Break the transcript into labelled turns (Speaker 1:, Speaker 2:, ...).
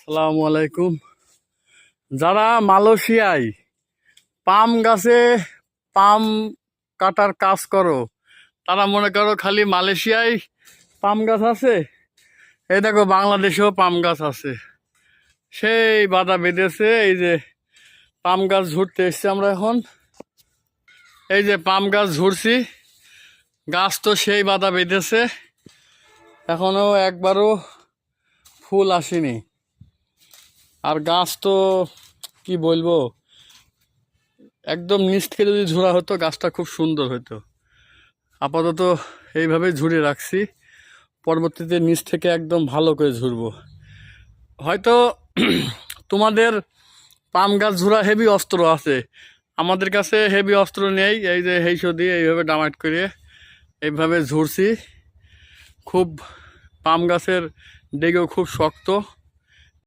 Speaker 1: আসসালামু আলাইকুম। যারা মালয়েশিয়ায় পাম গাছে পাম কাটার কাজ করো, তারা মনে করো খালি মালয়েশিয়ায় পাম গাছ আছে। এই দেখো বাংলাদেশেও পাম গাছ আছে, সেই বাধা বেঁধেছে। এই যে পাম গাছ ঝুড়তে এসছি আমরা এখন। এই যে পাম গাছ ঝুড়ছি, গাছ তো সেই বাধা বেঁধেছে, এখনো একবারও ফুল আসেনি। আর গাছ তো কি বলবো, একদম নিচ থেকে যদি ঝোড়া হতো গাছটা খুব সুন্দর হতো। আপাতত এইভাবে ঝুড়ে রাখছি, পরবর্তীতে নিচ থেকে একদম ভালো করে ঝুড়বো। হয়তো তোমাদের পাম গাছ ঝুড়া হেভি অস্ত্র আছে, আমাদের কাছে হেভি অস্ত্র নেই। এই যে হেইসো দিয়ে এইভাবে ডামাট করে এইভাবে ঝুড়ছি। খুব পাম গাছের ডেগেও খুব শক্ত।